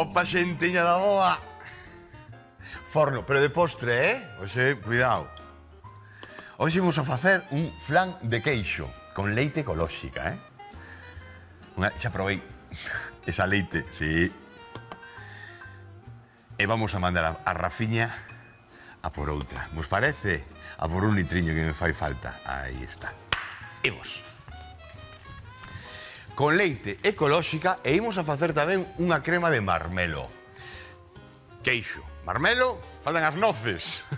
Opa, xentiña da boa. Forno, pero de postre, Oxe, cuidado. Hoxe vamos a facer un flan de queixo con leite ecolóxica, Xa probei esa leite, sí. E vamos a mandar a Rafiña a por outra. Vos parece? A por un litriño que me fai falta. Aí está. Imos. Con leite ecolóxica e imos a facer tamén unha crema de marmelo. Queixo, marmelo, faltan as noces.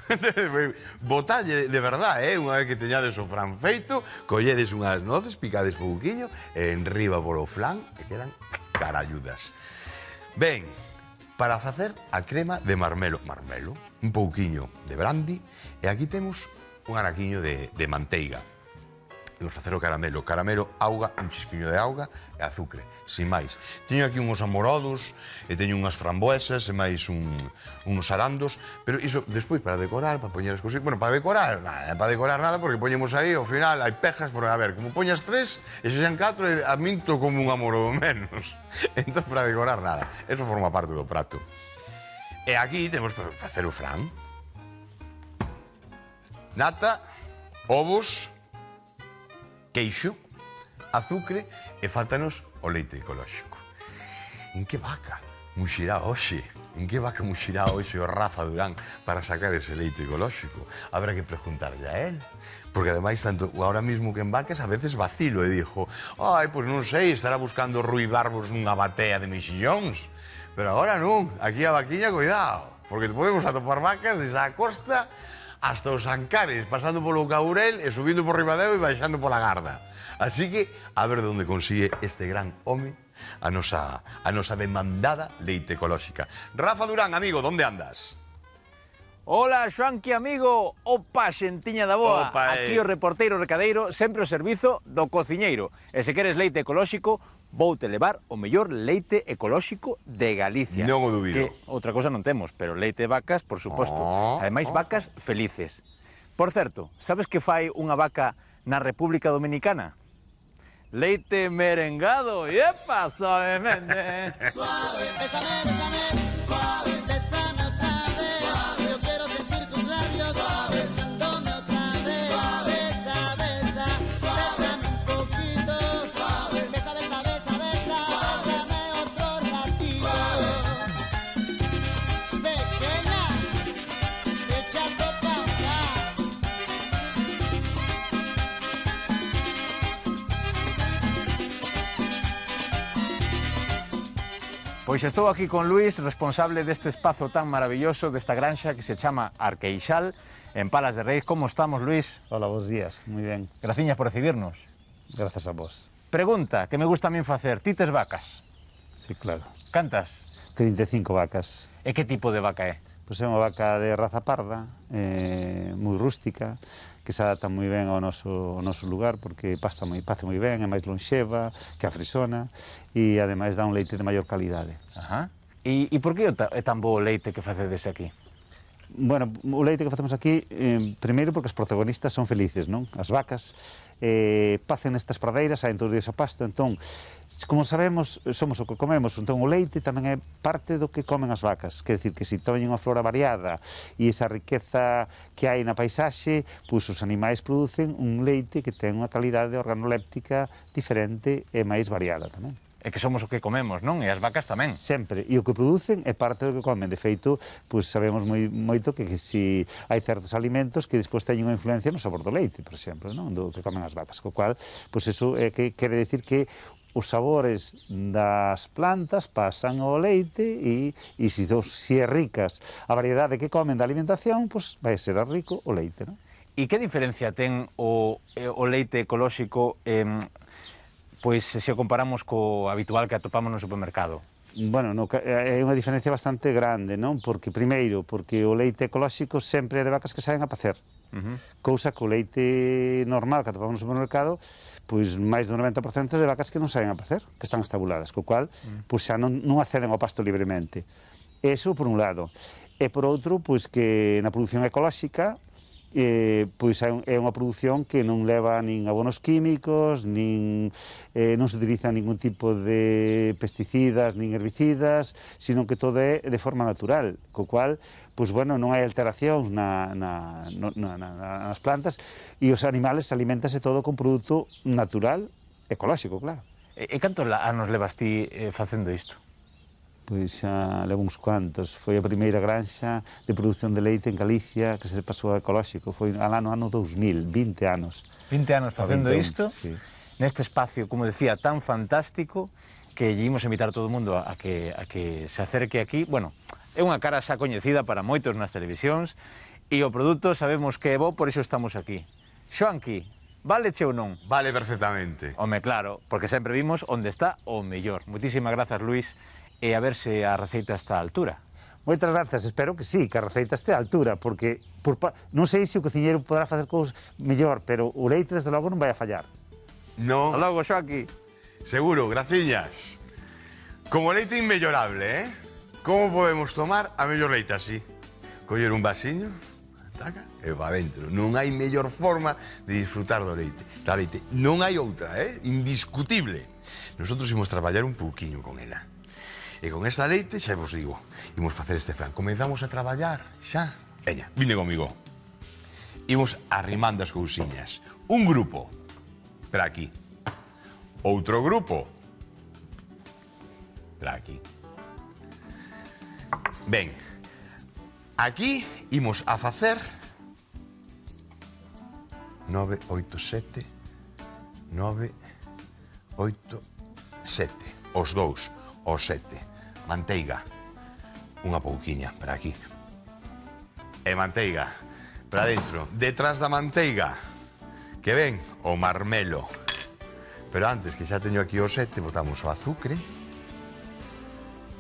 Botalle de verdade, unha vez que teñades o flan feito, colledes unhas noces, picades pouquiño, e enriba por o flan, e quedan caralludas. Ben, para facer a crema de marmelo, un pouquiño de brandy, e aquí temos un araquiño de manteiga. Imos facer o caramelo, auga, un chisquiño de auga e azucre, sin máis. Teño aquí uns amorodos, e teño unhas frambuesas, e máis uns arandos, pero iso despois para decorar, para poñer as cositas. Bueno, para decorar nada, porque poñemos aí, ao final, hai pejas, porque a ver, como poñas 3, e se xan 4, a minto como un amorodo menos. Entón, para decorar nada, eso forma parte do prato. E aquí temos para facer o flan. Nata, ovos, queixo, azucre e faltanos o leite ecolóxico. En que vaca muxirá hoxe? En que vaca muxirá hoxe o Rafa Durán para sacar ese leite ecolóxico? Habrá que preguntarlle a él. Porque ademais, tanto ahora mismo que en vaques, a veces vacilo e dixo pois non sei, estará buscando ruibarbos nunha batea de mexillóns. Pero agora non, aquí a vaquiña, cuidado, porque podemos atopar vacas desde a costa hasta os Ancares, pasando polo Caurel e subindo por Ribadeo e baixando pola Garda. Así que, a ver onde consigue este gran home a nosa demandada leite ecolóxica. Rafa Durán, amigo, onde andas? Hola, Xoanqui, amigo. Opa, xentiña da boa. Opa, Aquí o reporteiro recadeiro, sempre ao servizo do cociñeiro. E se queres leite ecolóxico, voute levar o mellor leite ecolóxico de Galicia. Non o dubido. Que outra cosa non temos, pero leite de vacas, por suposto. Ademais, vacas felices. Por certo, sabes que fai unha vaca na República Dominicana? Leite merengado. ¡Epa, suavemente! Suave, bésame, bésame, suave, bésame otra vez. Suave, yo quiero sentir tus labios besándome otra vez. Suave, besa, besa, bésame un poquito. Suave, besa, besa, besa, besa, bésame otro ratito. Pequeña, echando pa' acá. Pois estou aquí con Luis, responsable deste espazo tan maravilloso, desta granxa que se chama Arqueixal, en Palas de Reis. Como estamos, Luis? Hola, bons días, moi ben. Graciñas por recibirnos. Grazas a vos. Pregunta que me gusta a min facer. Ti tes vacas? Sí, claro. Cantas? 35 vacas. E que tipo de vaca é? Pois é unha vaca de raza parda, moi rústica, que se adapta moi ben ao noso lugar, porque pace moi ben, é máis lonxeva que a frisona, e ademais dá un leite de maior calidade. Ajá. E por que é tan bo o leite que facedes aquí? Bueno, o leite que facemos aquí, primeiro porque as protagonistas son felices, non? As vacas pacen nestas pradeiras, saen todos os días a pasto, entón, como sabemos, somos o que comemos, entón o leite tamén é parte do que comen as vacas, quer decir que se teñen unha flora variada e esa riqueza que hai na paisaxe, pois os animais producen un leite que ten unha calidade organoléptica diferente e máis variada tamén. É que somos o que comemos, non? E as vacas tamén. Sempre. E o que producen é parte do que comen. De feito, pois sabemos moito que si hai certos alimentos que despois teñen unha influencia no sabor do leite, por exemplo, non? Do que comen as vacas. Co cual, pois eso é que quere decir que os sabores das plantas pasan ao leite e se é ricas a variedade que comen da alimentación, pois vai ser rico o leite, non? E que diferencia ten o leite ecolóxico pois se o comparamos co habitual que atopamos no supermercado? Bueno, é unha diferencia bastante grande, non? Porque, primeiro, porque o leite ecolóxico sempre é de vacas que saen a pacer. Cousa que o leite normal que atopamos no supermercado, pois máis do 90% de vacas que non saen a pacer, que están estabuladas, co cual, pois xa non acceden ao pasto libremente. Eso por un lado. E por outro, pois que na produción ecolóxica pois é unha produción que non leva nin abonos químicos, non se utiliza ningún tipo de pesticidas, nin herbicidas, sino que todo é de forma natural, co cual, pois, bueno, non hai alteracións nas plantas e os animales alimentanse todo con produto natural, ecolóxico, claro. E cantos anos levas ti facendo isto? Pois xa levo uns cuantos. Foi a primeira granxa de produción de leite en Galicia que se pasou a ecolóxico. Foi ano 2000, 20 anos. 20 anos facendo 21, isto, sí. Neste espacio, como decía, tan fantástico, que lle imos invitar a todo o mundo a que se acerque aquí. Bueno, é unha cara xa coñecida para moitos nas televisións, e o produto sabemos que é bo, por iso estamos aquí. Xoanqui, váleche ou non? Vale perfectamente. Home, claro, porque sempre vimos onde está o mellor. Moitísimas grazas, Luís, e a ver se a receita está á altura. Moitas grazas, espero que sí, que a receita este á altura, porque non sei se o cociñeiro poderá facer cousas mellor, pero o leite, desde logo, non vai a fallar. Non, Hasta logo, Xoanqui. seguro, graciñas. Como leite inmellorable, Como podemos tomar a mellor leite así? Coller un vasiño, taca, e va dentro. Non hai mellor forma de disfrutar do leite. Da leite non hai outra, indiscutible. Nosotros imos traballar un pouquiño con ela. E con esta leite, xa vos digo, imos facer este flan. Comenzamos a traballar, xa. Veña, vinde comigo. Imos arrimando as cousiñas. Un grupo, para aquí. Outro grupo, para aquí. Ben, aquí imos a facer 9, 8, 7, 9, 8, 7. Os dous, os 7. Manteiga, unha pouquiña para aquí. E manteiga para dentro. Detrás da manteiga, que ven o marmelo. Pero antes, que xa teño aquí o 7, botamos o azucre,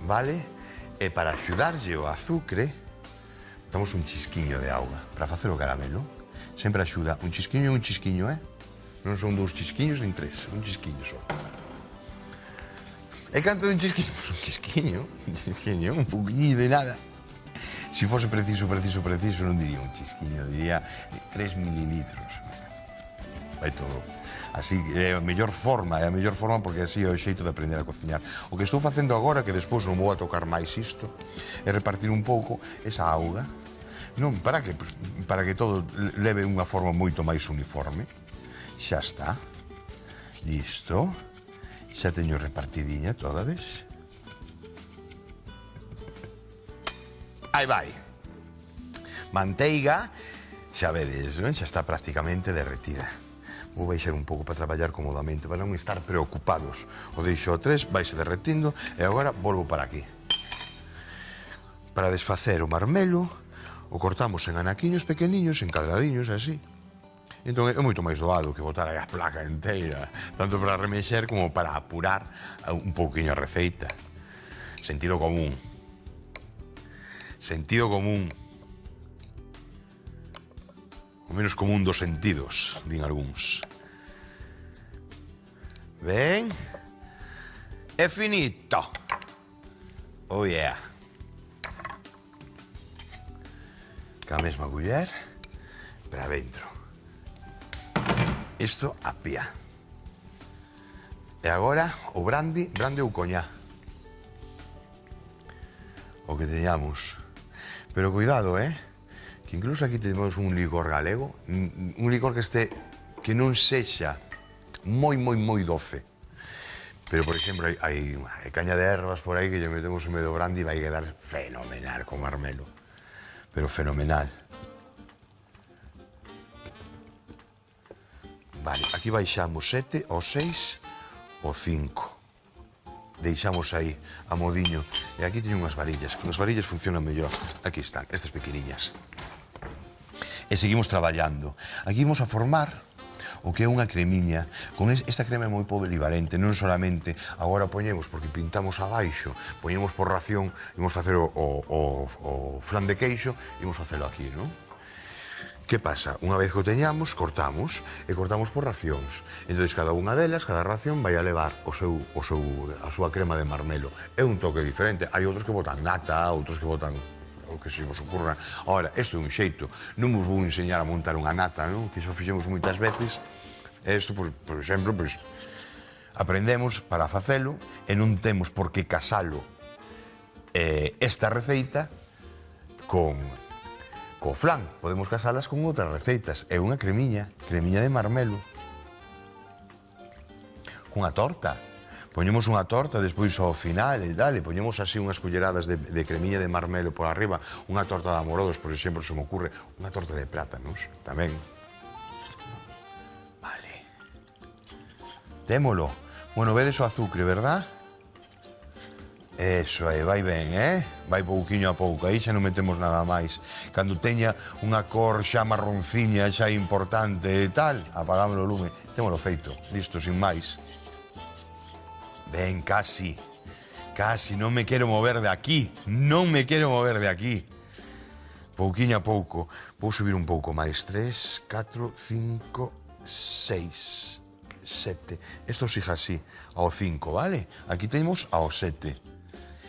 vale? E para axudarlle o azucre, botamos un chisquiño de auga para facer o caramelo. Sempre axuda un chisquiño e un chisquiño, Non son dous chisquiños nin tres, un chisquiño só. E canto un chisquiño, un pouquiño de nada. Si fose preciso, non diría un chisquiño, diría 3 mililitros. Vai todo. Así é a mellor forma porque así é o xeito de aprender a cociñar. O que estou facendo agora, que despois non vou a tocar máis isto, é repartir un pouco esa auga, non, para que todo leve unha forma moito máis uniforme. Xa está. Listo. Xa teño repartidiña toda vez. Aí vai. Manteiga, xa vedes, non? Xa está prácticamente derretida. Vou baixar un pouco para traballar cómodamente, para non estar preocupados. O deixo a 3, vaise derretindo, e agora volvo para aquí. Para desfacer o marmelo, o cortamos en anaquiños pequeniños, en cadradiños, así. Entón é moito máis doado que botar a placa inteira, tanto para remexer como para apurar un pouquiño a receita. Sentido común. Sentido común. O menos común dos sentidos, din algúns. Ben. E finito. Oh yeah. Ca mesma culler para dentro. Isto a pía. E agora o brandy ou coñá. O que teñamos. Pero cuidado, que incluso aquí temos un licor galego, un licor que non sexa moi doce. Pero, por exemplo, hai caña de ervas por aí que lle metemos en medio do brandy e vai quedar fenomenal con marmelo. Pero fenomenal. Vale, aquí baixamos 7, o 6, o 5. Deixamos aí a modiño. E aquí teño unhas varillas, que unhas varillas funcionan mellor. Aquí están, estas pequeniñas. E seguimos traballando. Aquí vamos a formar o que é unha cremiña. Con esta crema é moi polivalente, non solamente agora poñemos, porque pintamos abaixo, poñemos por ración, imos facer o flan de queixo, imos facelo aquí, non? Que pasa? Unha vez que o teñamos, cortamos, e cortamos por racións. Entón, cada unha delas, cada ración, vai a levar a súa crema de marmelo. É un toque diferente. Hai outros que botan nata, outros que botan o que se vos ocurra. Ora, isto é un xeito. Non vos vou enseñar a montar unha nata, non? Que iso fixemos moitas veces. Isto, por exemplo, aprendemos para facelo e non temos por que casalo esta receita co flan. Podemos casalas con outras receitas. É unha cremiña de marmelo. Cunha torta. Poñemos unha torta despois ao final e tal, e poñemos así unhas culleradas de cremiña de marmelo por arriba, unha torta de amorodos, por exemplo, se me ocurre, unha torta de plátanos, tamén. Vale. Témolo. Bueno, vedes o azucre, verdad? Eso aí, vai ben, Vai pouquiño a pouco, aí xa non metemos nada máis. Cando teña unha cor xa marronciña, xa importante e tal, apagamos o lume. Témolo feito, listo, sin máis. Ben, casi, non me quero mover de aquí, Pouquiño a pouco, vou subir un pouco máis, 3, 4, 5, 6, 7, isto siga así, ao 5, vale? Aquí temos ao 7.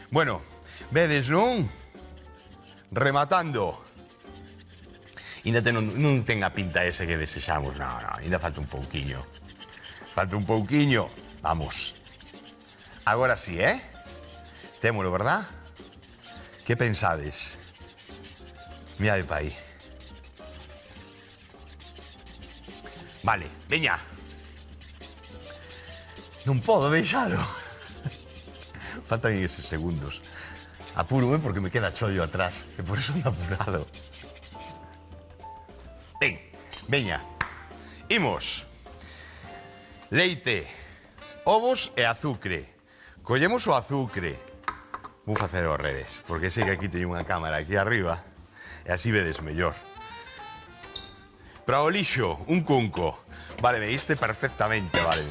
Bueno, vedes, non? Rematando. Ainda non ten a pinta ese que desexamos, non, ainda falta un pouquiño. Vamos. Agora sí, Témolo, verdad? Que pensades? Mirade pa aí. Vale, veña. Non podo deixalo. Faltan eses segundos. Apúrome porque me queda chollo atrás, e por iso ando apurado. Ben, veña. Imos. Leite, ovos e azucre. Collemos o azucre. Vou facer ao revés, porque sei que aquí teño unha cámara aquí arriba e así vedes mellor. Para o lixo, un cunco. Vale, veiste perfectamente, vale.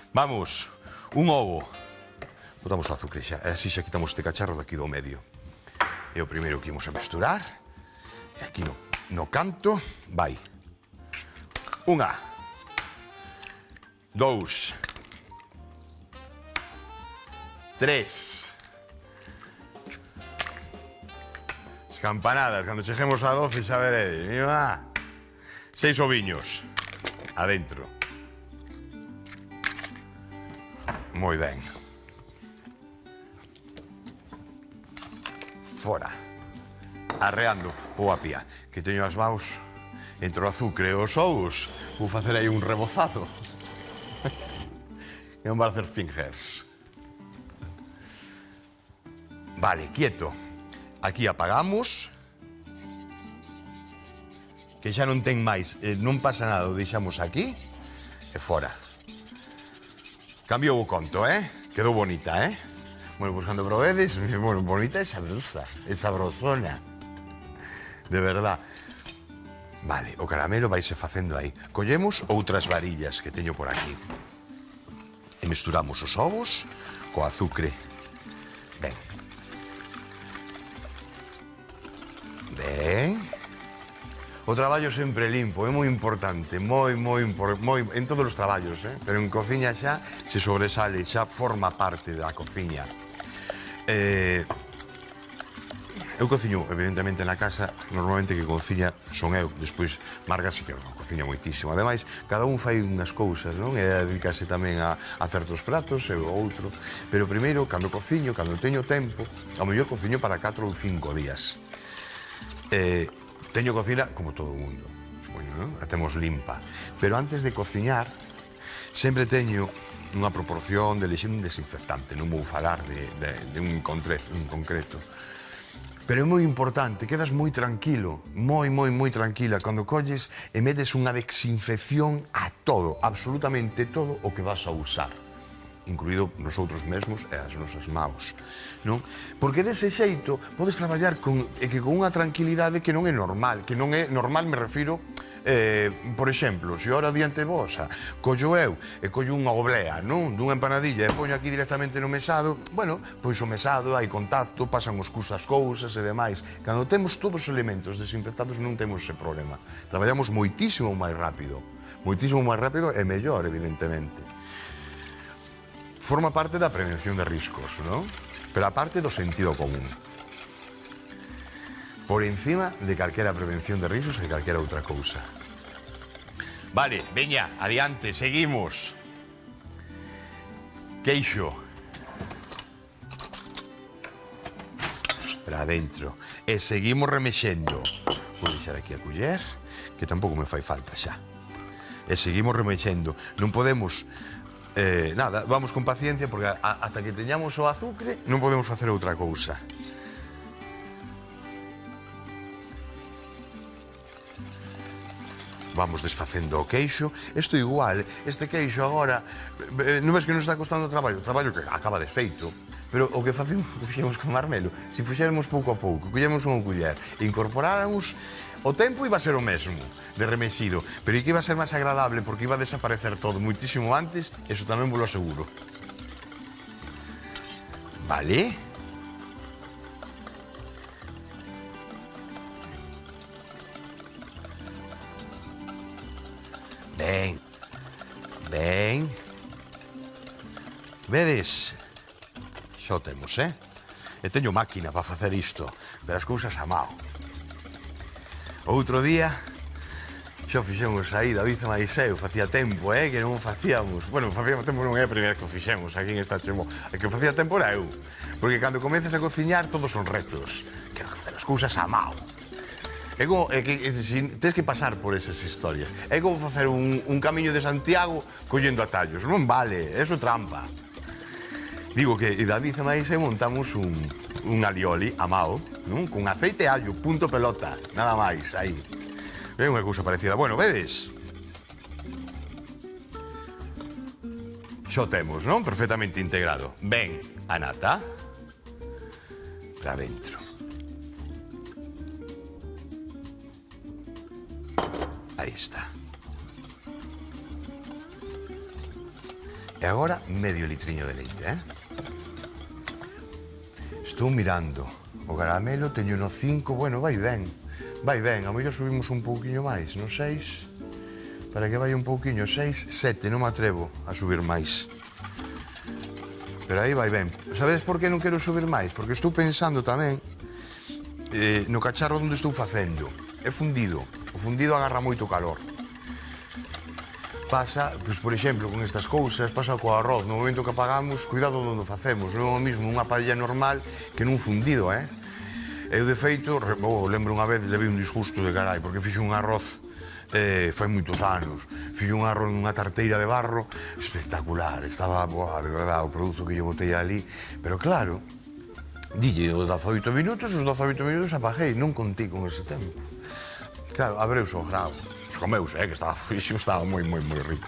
Vamos, un ovo. Botamos o azucre xa, e así xa quitamos este cacharro daqui do medio. É o primeiro que imos a mesturar. E aquí no canto, vai. 1, 2, 3. As campanadas, cando cheguemos a 12 xa veredes. 6 oviños. Adentro. Moi ben. Fora. Arreando. Vou a pía, que teño as maus entre o azucre e os ovos. Vou facer aí un rebozado. E non vai facer fingers. Vale, quieto. Aquí apagamos. Que xa non ten máis. Non pasa nada, o deixamos aquí. E fora. Cambiou o conto, Quedou bonita, Bueno, pues cando probedes, bueno, bonita e sabrosa. É sabrosona. De verdad. Vale, o caramelo vaise facendo aí. Collemos outras varillas que teño por aquí. E mesturamos os ovos co azucre. Ben. Ben. O traballo sempre limpo, é moi importante, moi, en todos os traballos, pero en cociña xa se sobresale, xa forma parte da cociña. Eu cociño, evidentemente, na casa, normalmente que cociña son eu, despois Marga sí que cociña moitísimo. Ademais, cada un fai unhas cousas, non? E dedicase tamén a certos pratos e o outro. Pero primeiro, cando cociño, cando teño tempo, ao mellor cociño para 4 ou 5 días. Teño cocina como todo o mundo, bueno, a temos limpa. Pero antes de cociñar, sempre teño unha proporción de elixir un desinfectante. Non vou falar de un concreto. Pero é moi importante, quedas moi tranquilo, moi tranquila, cando colles e metes unha desinfección a todo, absolutamente todo o que vas a usar, incluído nosotros mesmos e as nosas maus, non? Porque dese xeito podes traballar con unha tranquilidade que non é normal, me refiro, por exemplo, se ora diante vosa collo eu e collo unha oblea, non? Dunha empanadilla e poño aquí directamente no mesado, bueno, pois o mesado hai contacto, pasan os custas cousas e demais. Cando temos todos os elementos desinfectados non temos ese problema. Traballamos moitísimo máis rápido e mellor, evidentemente. Forma parte da prevención de riscos, non? Pero a parte do sentido común. por encima de calquera prevención de risos e calquera outra cousa. Vale, veña, adiante, seguimos. Queixo. Para adentro. E seguimos remexendo. Vou deixar aquí a culler, que tampouco me fai falta xa. E seguimos remexendo. Non podemos... nada, vamos con paciencia, porque ata que teñamos o azucre non podemos facer outra cousa. Vamos desfacendo o queixo. Isto igual, este queixo agora, non ves que nos está costando traballo? Traballo que acaba desfeito. Pero o que fixemos con marmelo, se fixéramos pouco a pouco, collemos unha culler e incorporáramos, o tempo iba a ser o mesmo de remexido, pero que iba a ser máis agradable porque iba a desaparecer todo muitísimo antes, eso tamén vos lo aseguro. Vale? Ben, ben. Vedes? Xa o temos, E teño máquina para facer isto, pero as cousas a mao. Outro día, xa fixemos aí, David e máis eu, facía tempo, que non o facíamos. Bueno, facía tempo non é a primeira que o fixemos aquí en esta chemo. A que o facía tempo era eu. Porque cando comezas a cociñar, todos son retos. Quero facer as cousas a mao. É como, tens que pasar por esas historias. É como facer un camiño de Santiago collendo atallos. Non vale, eso é trampa. Digo que David e máis eu montamos un alioli a mao, non? Con aceite e allo, punto pelota, nada máis, aí. É unha cousa parecida. Bueno, vedes? Xo temos, non? Perfectamente integrado. Ben, a nata para dentro. Aí está. E agora medio litriño de leite, Estou mirando o caramelo, teño no 5, bueno, vai ben, a mellor subimos un pouquiño máis, no 6, para que vai un pouquiño, 6, 7, non me atrevo a subir máis. Pero aí vai ben. Sabedes por que non quero subir máis? Porque estou pensando tamén no cacharro onde estou facendo. É fundido, o fundido agarra moito calor. Pasa, pois, por exemplo, con estas cousas, pasa co arroz, no momento que apagamos, cuidado onde facemos, non é o mismo nunha paella normal que nun fundido, Eu, de feito, lembro unha vez, levei un disgusto de carai, porque fixo un arroz, fai moitos anos, fixo un arroz nunha tarteira de barro, espectacular, estaba, de verdade, o produto que lle botei ali, pero claro, dille os 18 minutos, os 18 minutos apaguei, non contei con ese tempo. Claro, abreuse o grao. Comeuse, que estaba fuixo, estaba moi rico.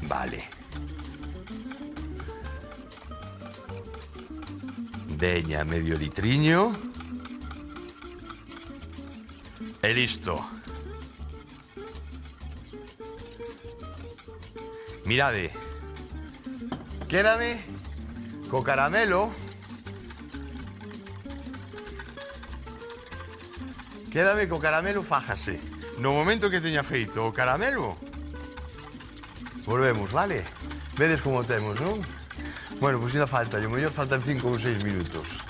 Vale. Veña, medio litriño. E listo. Mirade. Quédame co caramelo. Quédame co caramelo, fájase. No momento que teña feito o caramelo, volvemos, vale? Vedes como temos, non? Bueno, pois ainda falta, yo mellor faltan 5 ou 6 minutos.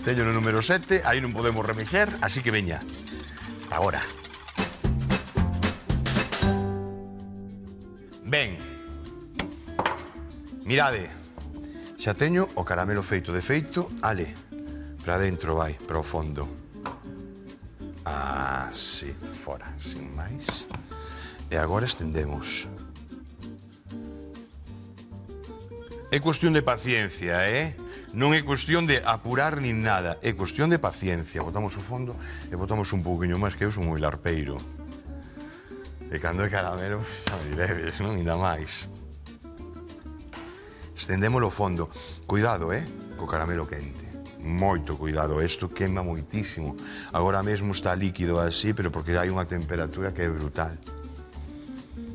Teño no número 7, aí non podemos remexer, así que veña. Agora. Ben. Mirade. Xa teño o caramelo feito. De feito, ale, para dentro vai, para o fondo. Así, fora, sin máis. E agora estendemos. É cuestión de paciencia, Non é cuestión de apurar nin nada, é cuestión de paciencia. Botamos o fondo e botamos un pouquiño máis, que eu son moi larpeiro. E cando é caramelo, xa me diredes, non? Ainda máis. Estendémolo ao fondo. Cuidado, co caramelo quente. Moito cuidado, isto queima moitísimo. Agora mesmo está líquido así, pero porque hai unha temperatura que é brutal.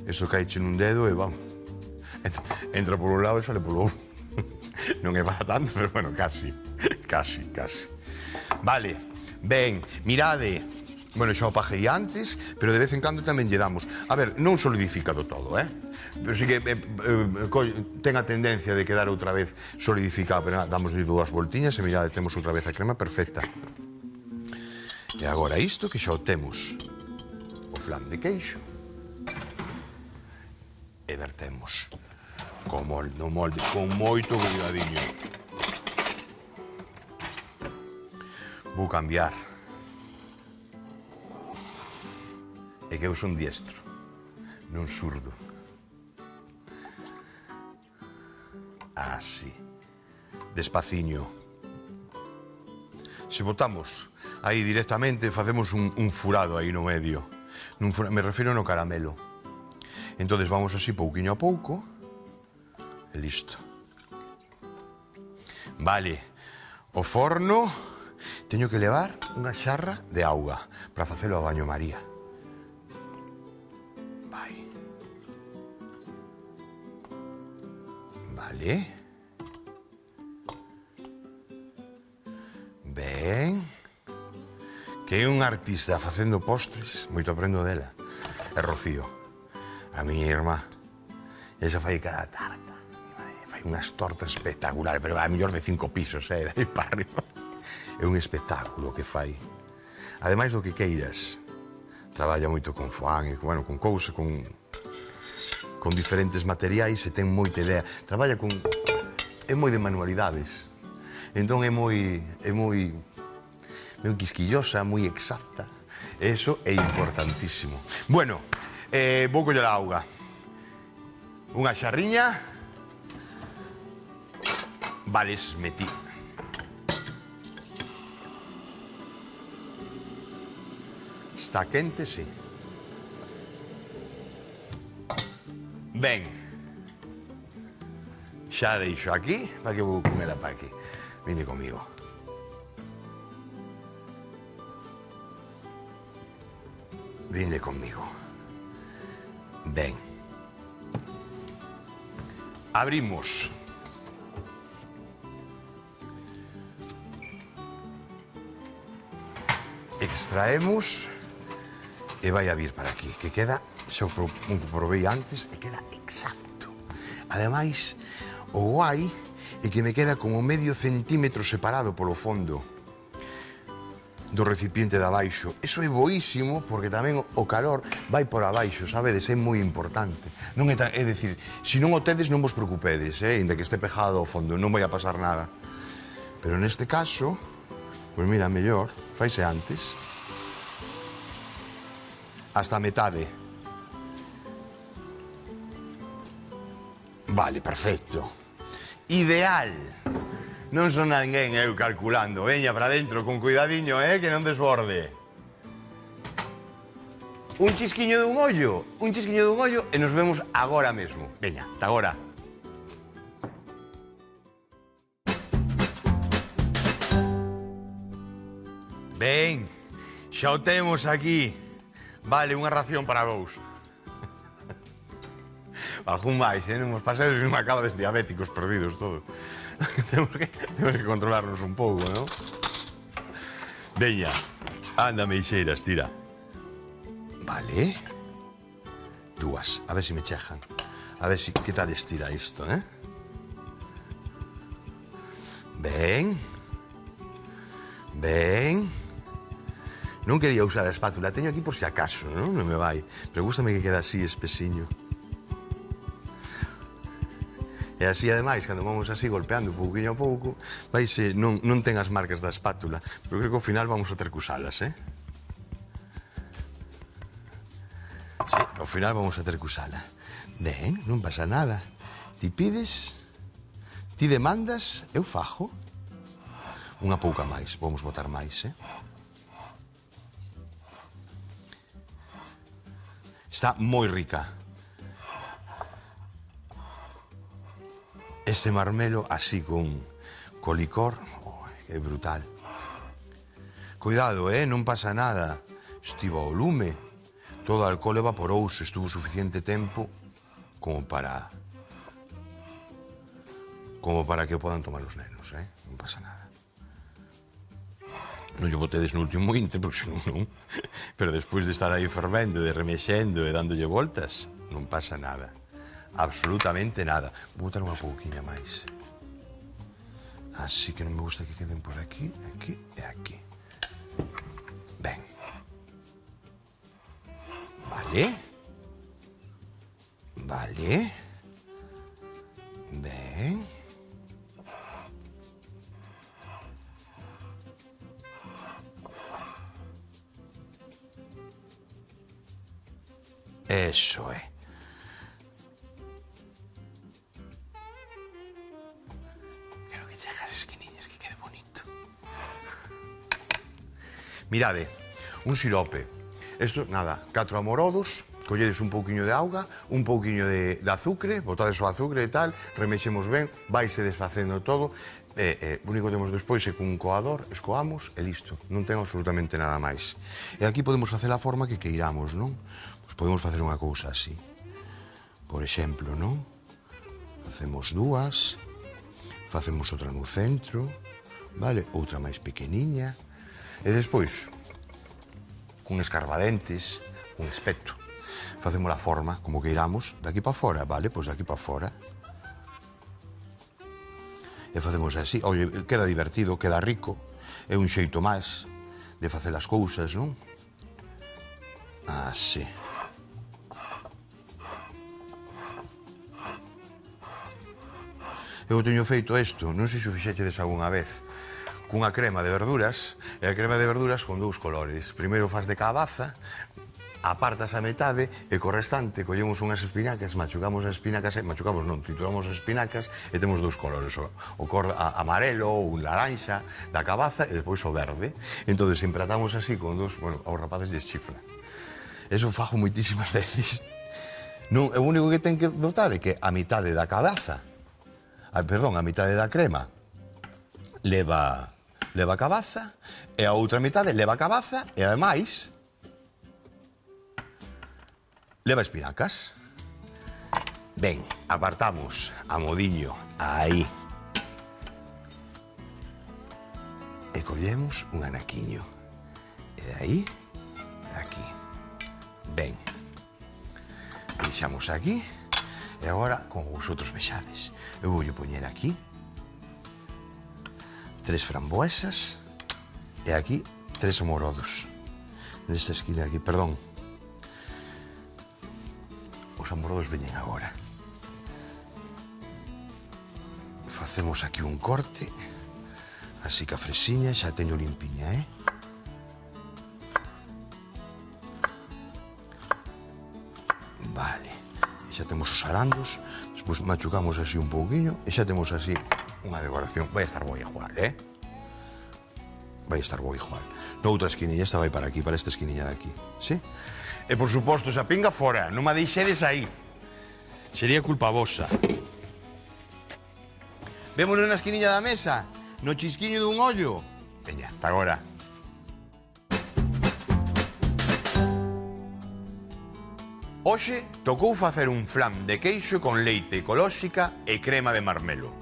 Isto caiche nun dedo e vamos. Entra por un lado e sale polo outro. Non é para tanto, pero bueno, casi. Vale, ben, mirade. Bueno, xa o pajei antes, pero de vez en cando tamén lle damos. A ver, non solidifica do todo, pero sí que ten a tendencia de quedar outra vez solidificado, pero nada, damos dúas voltiñas e mirade, temos outra vez a crema perfecta. E agora isto que xa o temos, o flan de queixo, e vertemos no molde con moito cuidadiño. Vou cambiar. É que eu son diestro, non zurdo. Así. Despaciño. Se botamos aí directamente, facemos un furado aí no medio. Me refiro no caramelo. Entonces vamos así pouquiño a pouco. E listo. Vale. O forno teño que levar unha xarra de auga para facelo a baño María. Vale. Ben. Que é un artista facendo postres, moito aprendo dela. É Rocío, a miña irmá. Esa fai cada tarta. Fai unhas tortas espectaculares, pero a mellor de 5 pisos, de aí para arriba. É un espectáculo que fai. Ademais do que queiras, traballa moito con foán, bueno, con cousa, con diferentes materiais e ten moita idea. Traballa con... é moi de manualidades. Entón é moi quisquillosa, moi exacta. Eso é importantísimo. Bueno, vou coller a auga. Unha xarriña. Vale, metí. Está quente, sí. Ben, xa deixo aquí, para que vou comela para aquí. Vinde comigo. Vinde comigo. Ben. Abrimos. Extraemos e vai a vir para aquí, que queda... xa o probei antes e queda exacto. Ademais, o guai é que me queda como medio centímetro separado polo fondo do recipiente de abaixo. Eso é boísimo porque tamén o calor vai por abaixo, sabedes? É moi importante. Non é dicir, se non o tedes non vos preocupedes, ainda que este pejado ao fondo, non vai a pasar nada. Pero neste caso, pois mira, mellor, faise antes. Hasta a metade. Vale, perfecto. Ideal. Non son ninguén eu calculando. Veña para dentro con cuidadiño, que non desborde. Un chisquiño dun ollo e nos vemos agora mesmo. Veña, ata agora. Ben, xa o temos aquí. Vale, unha ración para vos. Algún máis, non nos paseos e non acabades diabéticos perdidos todos. Temos que controlarnos un pouco, non? Veña, anda, meixeiras, tira. Vale. Dúas, a ver se me chejan. A ver se que tal estira isto, Ben. Ben. Non quería usar a espátula, teño aquí por si acaso, non? Non me vai. Pero gústame que queda así, espesiño. E así, ademais, cando vamos así golpeando pouquinho a pouco, vaise, non ten as marcas da espátula, pero creo que ao final vamos a ter que usalas, Sí, ao final vamos a ter que usala. Ben, non pasa nada. Ti pides, ti demandas, eu fajo. Unha pouca máis, vamos botar máis, Está moi rica. Este marmelo así con licor, é brutal. Cuidado, non pasa nada. Estivo ao lume. Todo o alcohol evaporouse, estuvo suficiente tempo como para que o podan tomar os nenos, Non pasa nada. Non lle botedes no último intre, porque senón non. Pero despois de estar aí fervendo, de remexendo e dándolle voltas, non pasa nada. Absolutamente nada. Vou botar unha pouquiña máis. Así que non me gusta que queden por aquí, aquí e aquí. Ben. Vale. Vale. Ben. Eso é. Quero que chegas esquiniñas, que quede bonito. Mirade, un sirope. Isto, nada, 4 amorodos, colledes un pouquiño de auga, un pouquiño de azucre, botades o azucre e tal, remexemos ben, vaise desfacendo todo, o único que temos despois é cun coador, escoamos e listo, non ten absolutamente nada máis. E aquí podemos facer a forma que queiramos, non? Pois podemos facer unha cousa así. Por exemplo, non? Facemos dúas, facemos outra no centro, vale? Outra máis pequeniña, e despois, cun escarbadentes, un espeto, facemos a forma como queiramos, daqui para fora, vale? Pois daqui para fora. E facemos así, oye, queda divertido, queda rico, é un xeito máis de facer as cousas, non? Así. Eu teño feito isto, non sei se o fixechedes algunha vez, cunha crema de verduras, e a crema de verduras con 2 colores. Primeiro faz de cabaza, apartas a metade e co restante collemos unhas espinacas, machucamos as espinacas, machucamos non, trituramos as espinacas e temos 2 colores, o cor amarelo ou un laranxa da cabaza e despois o verde. Entón, empratamos así con 2, bueno, aos rapaces lles chifla. Eso fago moitísimas veces. Non, o único que ten que notar é que a mitade da cabaza, perdón, a mitade da crema leva cabaza e a outra mitade leva cabaza e ademais leva espinacas. Ben, apartamos a modiño aí e collemos un anaquiño e de aí para aquí. Ben, deixamos aquí e agora con vosotros vexades. Eu vou poñer aquí 3 framboesas e aquí 3 amorodos. Nesta esquina aquí, perdón. Os amorodos veñen agora. Facemos aquí un corte, así que a fresiña xa teño limpiña, Vale, e xa temos os arandos, despois machucamos así un pouquiño e xa temos así unha decoración. Vai estar bo igual, Vai estar bo igual. Noutra esquinilla, esta vai para aquí, para esta esquinilla de aquí, sí? E, por suposto, esa pinga fora, non me deixedes aí. Sería culpa vosa. Vémonos na esquinilla da mesa, no chisquiño dun ollo. Veña, ata agora. Hoxe tocou facer un flan de queixo con leite ecolóxica e crema de marmelo.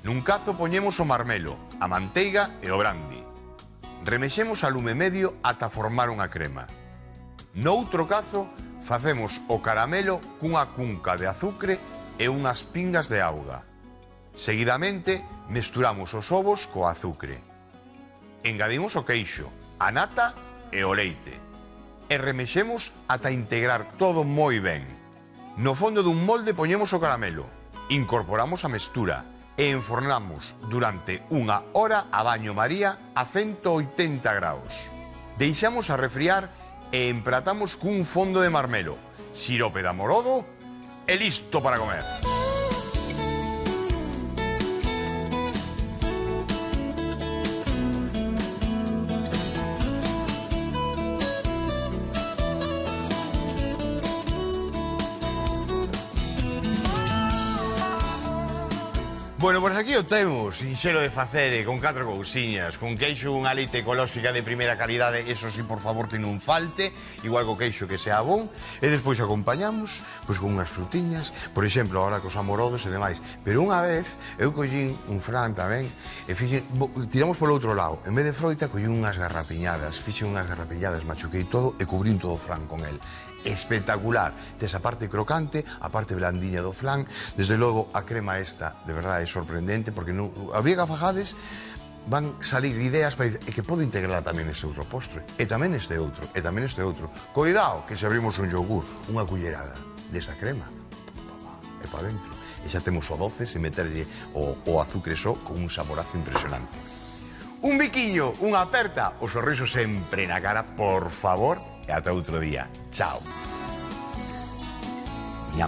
Nun cazo poñemos o marmelo, a manteiga e o brandi. Remexemos a lume medio ata formar unha crema. Noutro cazo facemos o caramelo cunha cunca de azucre e unhas pingas de auga. Seguidamente mesturamos os ovos co azucre. Engadimos o queixo, a nata e o leite. E remexemos ata integrar todo moi ben. No fondo dun molde poñemos o caramelo, incorporamos a mestura e enfornamos durante 1 hora a baño María a 180 graus. Deixamos a refriar e empratamos cun fondo de marmelo, sirope de amorodo e listo para comer. Bueno, pois aquí o temos, sinxelo de facer, con 4 cousiñas, con queixo, unha leite ecolóxica de primeira calidade, eso sí, por favor, que non falte, igual co queixo que sea bon, e despois acompañamos, pois con unhas frutiñas, por exemplo, ahora cos amorodos e demais. Pero unha vez, eu collín un fran tamén, e tiramos polo outro lado, en vez de froita, collín unhas garrapiñadas, fixen unhas garrapiñadas, machuquei todo e cubrín todo o fran con el. Espectacular, tes a parte crocante, a parte blandiña do flan, desde logo a crema esta, de verdade, é sorprendente, porque non, a día que a fajades, van salir ideas para dizer, que podo integrar tamén este outro postre, e tamén este outro, e tamén este outro. Coidado, que se abrimos un yogur, unha cullerada desta crema, e para dentro, e xa temos o doce, se meterlle o azucre só, con un saborazo impresionante. Un biquiño, unha aperta, o sorriso sempre na cara, por favor, e ata outro día. Chao. Ñam.